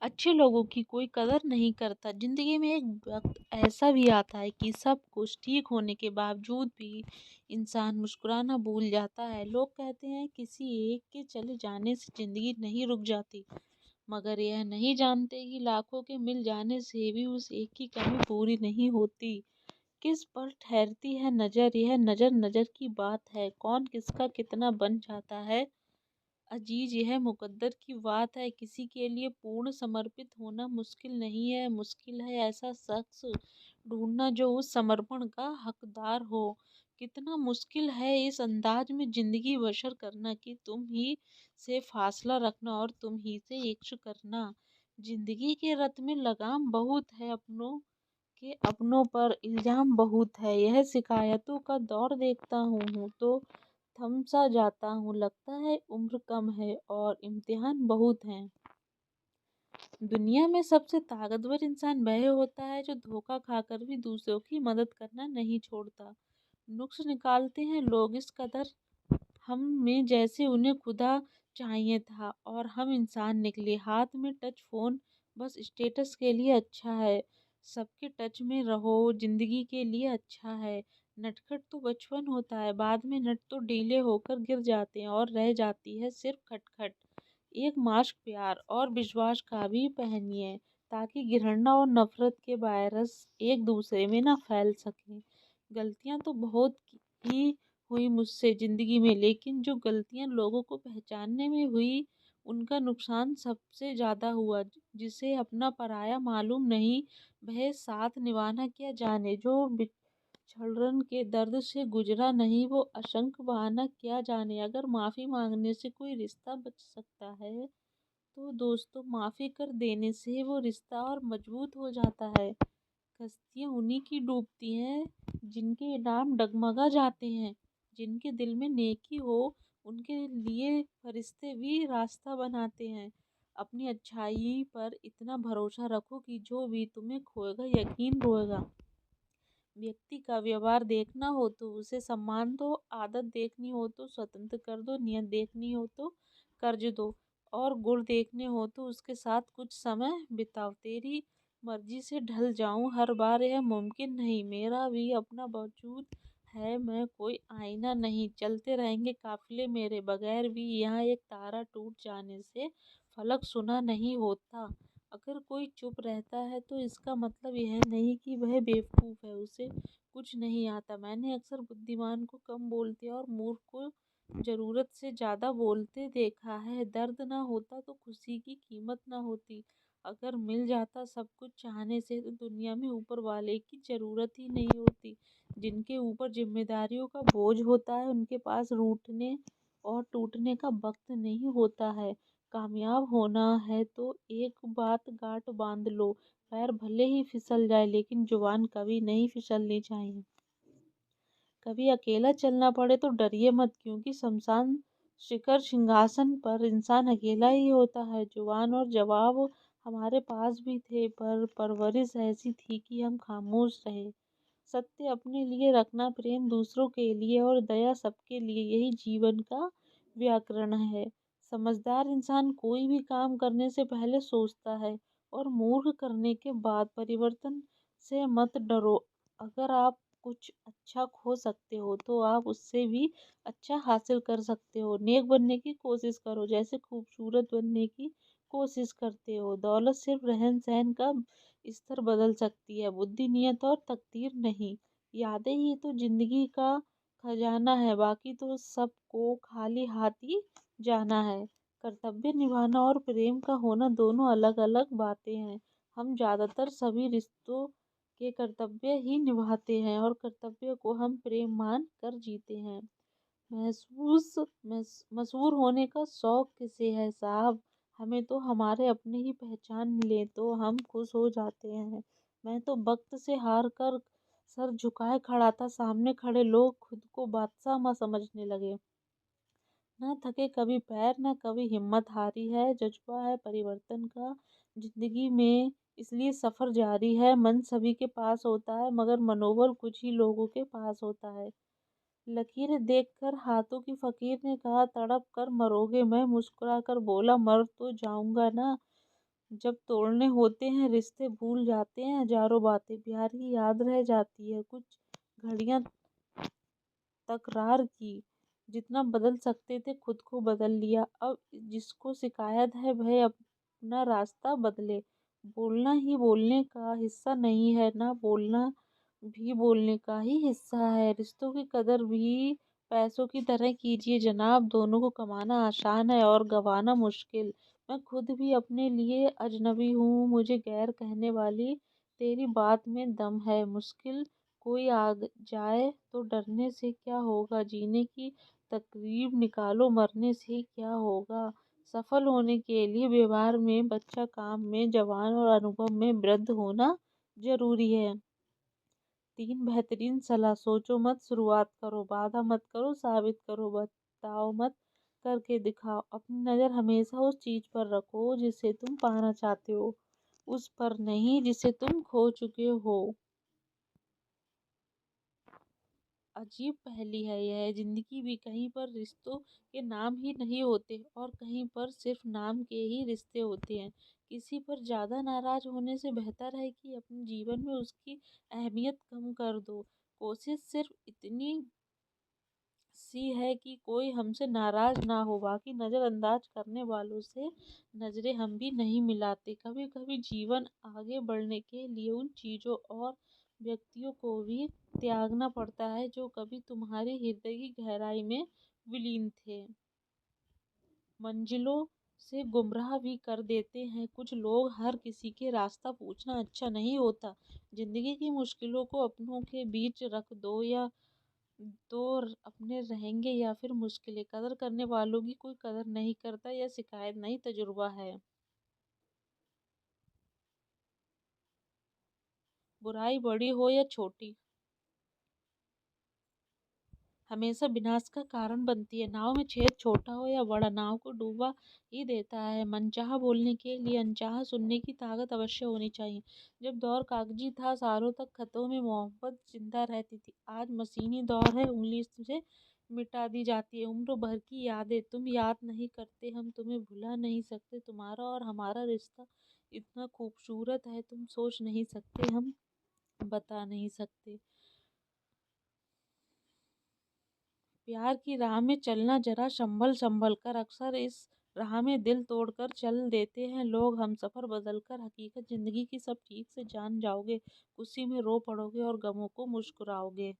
अच्छे लोगों की कोई कदर नहीं करता। जिंदगी में एक वक्त ऐसा भी आता है कि सब कुछ ठीक होने के बावजूद भी इंसान मुस्कुराना भूल जाता है। लोग कहते हैं किसी एक के चले जाने से जिंदगी नहीं रुक जाती, मगर यह नहीं जानते कि लाखों के मिल जाने से भी उस एक की कमी पूरी नहीं होती। किस पर ठहरती है नजर, यह नजर नजर की बात है। कौन किसका कितना बन जाता है अजीज, यह मुकद्दर की बात है। किसी के लिए पूर्ण समर्पित होना मुश्किल नहीं है, मुश्किल है ऐसा शख्स ढूंढना जो उस समर्पण का हकदार हो। कितना मुश्किल है इस अंदाज में जिंदगी बसर करना कि तुम ही से फासला रखना और तुम ही से इश्क करना। जिंदगी के रत में लगाम बहुत है, अपनों के अपनों पर इल्जाम बहुत है। यह शिकायतों का दौर देखता हूँ तो थम सा जाता हूँ, लगता है उम्र कम है और इम्तिहान बहुत हैं। दुनिया में सबसे ताकतवर इंसान वह होता है जो धोखा खाकर भी दूसरों की मदद करना नहीं छोड़ता। नुक्स निकालते हैं लोग इस कदर हम में जैसे उन्हें खुदा चाहिए था, और हम इंसान निकले। हाथ में टच फोन बस स्टेटस के लिए अच्छा है, सबके टच में रहो जिंदगी के लिए अच्छा है। नटखट तो बचपन होता है, बाद में नट तो ढीले होकर गिर जाते हैं और रह जाती है सिर्फ खटखट। एक मास्क प्यार और विश्वास का भी पहनिए, ताकि घृणा और नफरत के वायरस एक दूसरे में ना फैल सके। गलतियां तो बहुत ही हुई मुझसे जिंदगी में, लेकिन जो गलतियां लोगों को पहचानने में हुई उनका नुकसान सबसे ज्यादा हुआ। जिसे अपना पराया मालूम नहीं, वह साथ निभाना क्या जाने। जो बिछड़न के दर्द से गुजरा नहीं, वो आशंक बहाना क्या जाने। अगर माफी मांगने से कोई रिश्ता बच सकता है, तो दोस्तों माफी कर देने से वो रिश्ता और मजबूत हो जाता है। कश्तियाँ उन्हीं की डूबती हैं जिनके नाम डगमगा जाते हैं। जिनके दिल में नेकी हो, उनके लिए फरिश्ते भी रास्ता बनाते हैं। अपनी अच्छाई पर इतना भरोसा रखो कि जो भी तुम्हें खोएगा यकीन रोएगा। व्यक्ति का व्यवहार देखना हो तो उसे सम्मान दो, आदत देखनी हो तो स्वतंत्र कर दो, नियत देखनी हो तो कर्ज दो, और गुण देखने हो तो उसके साथ कुछ समय बिताओ। तेरी मर्जी से ढल जाऊं हर बार यह मुमकिन नहीं, मेरा भी अपना वजूद है, मैं कोई आईना नहीं। चलते रहेंगे काफिले मेरे बगैर भी, यहाँ एक तारा टूट जाने से फलक सुना नहीं होता। अगर कोई चुप रहता है तो इसका मतलब यह नहीं कि वह बेवकूफ़ है, उसे कुछ नहीं आता। मैंने अक्सर बुद्धिमान को कम बोलते और मूर्ख को ज़रूरत से ज़्यादा बोलते देखा है। दर्द ना होता तो खुशी की कीमत ना होती। अगर मिल जाता सब कुछ चाहने से, तो दुनिया में ऊपर वाले की ज़रूरत ही नहीं होती। जिनके ऊपर जिम्मेदारियों का बोझ होता है, उनके पास रूठने और टूटने का वक्त नहीं होता है। कामयाब होना है तो एक बात गांठ बांध लो, पैर भले ही फिसल जाए लेकिन जुबान कभी नहीं फिसलनी चाहिए। कभी अकेला चलना पड़े तो डरिए मत, क्योंकि शमशान शिखर सिंहासन पर इंसान अकेला ही होता है। जुबान और जवाब हमारे पास भी थे, पर परवरिश ऐसी थी कि हम खामोश रहे। सत्य अपने लिए रखना, प्रेम दूसरों के लिए और दया सबके लिए, यही जीवन का व्याकरण है। समझदार इंसान कोई भी काम करने से पहले सोचता है, और मूर्ख करने के बाद। परिवर्तन से मत डरो। अगर आप कुछ अच्छा खो सकते हो तो आप उससे भी अच्छा हासिल कर सकते हो। नेक बनने की कोशिश करो जैसे खूबसूरत बनने की कोशिश करते हो। दौलत सिर्फ रहन सहन का स्तर बदल सकती है, बुद्धि नियत और तकदीर नहीं। यादें ही तो जिंदगी का खजाना है, बाकी तो सबको खाली हाथ ही जाना है। कर्तव्य निभाना और प्रेम का होना दोनों अलग अलग बातें हैं। हम ज्यादातर सभी रिश्तों के कर्तव्य ही निभाते हैं, और कर्तव्य को हम प्रेम मान कर जीते हैं। महसूस मशहूर होने का शौक किसे है साहब, हमें तो हमारे अपने ही पहचान मिले तो हम खुश हो जाते हैं। मैं तो वक्त से हार कर सर झुकाए खड़ा था, सामने खड़े लोग खुद को बादशाह माँ समझने लगे। ना थके कभी पैर, ना कभी हिम्मत हारी है, जज्बा है परिवर्तन का जिंदगी में, इसलिए सफर जारी है। मन सभी के पास होता है, मगर मनोबल कुछ ही लोगों के पास होता है। लकीरें देखकर हाथों की फकीर ने कहा, तड़प कर मरोगे। मैं मुस्कुरा कर बोला, मर तो जाऊंगा ना। جب توڑنے ہوتے ہیں رشتے بھول جاتے ہیں ہزاروں باتیں، پیار کی یاد رہ جاتی ہے کچھ گھڑیاں تکرار کی، جتنا بدل سکتے تھے خود کو بدل لیا، اب جس کو شکایت ہے وہ اپنا راستہ بدلے، بولنا ہی بولنے کا حصہ نہیں ہے، نہ بولنا بھی بولنے کا ہی حصہ ہے، رشتوں کی قدر بھی پیسوں کی طرح کیجیے جناب، دونوں کو کمانا آسان ہے اور گنوانا مشکل، میں خود بھی اپنے لیے اجنبی ہوں، مجھے غیر کہنے والی تیری بات میں دم ہے، مشکل کوئی آ جائے تو ڈرنے سے کیا ہوگا، جینے کی ترکیب نکالو مرنے سے کیا ہوگا، سفل ہونے کے لیے ویوہار میں بچہ، کام میں جوان اور انوبھو میں وردھ ہونا ضروری ہے۔ 3 بہترین صلاح: سوچو مت، شروعات کرو، وعدہ مت کرو، ثابت کرو، بتاؤ مت، کر کے دکھاؤ، اپنی نظر ہمیشہ اس چیز پر رکھو جسے تم پانا چاہتے ہو، اس پر نہیں جسے تم کھو چکے ہو۔ عجیب پہیلی ہے یہ، زندگی بھی کہیں پر رشتوں کے نام ہی نہیں ہوتے اور کہیں پر صرف نام کے ہی رشتے ہوتے ہیں، کسی پر زیادہ ناراض ہونے سے بہتر ہے کہ اپنے جیون میں اس کی اہمیت کم کر دو، کوشش صرف اتنی سی ہے کہ کوئی ہم سے ناراض نہ ہو، باقی نظر انداز کرنے والوں سے نظریں ہم بھی نہیں ملاتے، کبھی کبھی جیون آگے بڑھنے کے لیے ان چیزوں اور ویکتیوں کو بھی تیاگنا پڑتا ہے جو کبھی تمہارے ہردے کی گہرائی میں ولین تھے، منزلوں سے گمراہ بھی کر دیتے ہیں، کچھ لوگ ہر کسی کے راستہ پوچھنا اچھا نہیں ہوتا، زندگی کی مشکلوں کو اپنوں کے بیچ رکھ دو، یا تو اپنے رہیں گے یا پھر مشکلیں، قدر کرنے والوں کی کوئی قدر نہیں کرتا، یہ شکایت نہیں تجربہ ہے، برائی بڑی ہو یا چھوٹی ہمیشہ وناش کا کارن بنتی ہے، ناؤ میں چھید چھوٹا ہو یا بڑا ناؤ کو ڈوبا ہی دیتا ہے، من چاہا بولنے کے لیے انچاہا سننے کی طاقت اوشیہ ہونی چاہیے، جب دور کاغذی تھا سالوں تک خطوں میں محبت زندہ رہتی تھی، آج مشینی دور ہے، انگلی سے مٹا دی جاتی ہے عمر بھر کی یادیں، تم یاد نہیں کرتے ہم تمہیں بھلا نہیں سکتے، تمہارا اور ہمارا رشتہ اتنا خوبصورت ہے تم سوچ نہیں سکتے ہم بتا نہیں سکتے، پیار کی راہ میں چلنا ذرا سنبھل سنبھل کر، اکثر اس راہ میں دل توڑ کر چل دیتے ہیں لوگ، ہمسفر بدل کر، حقیقت زندگی کی سب ٹھیک سے جان جاؤ گے، خوشی میں رو پڑو گے اور غموں کو مسکراؤ گے۔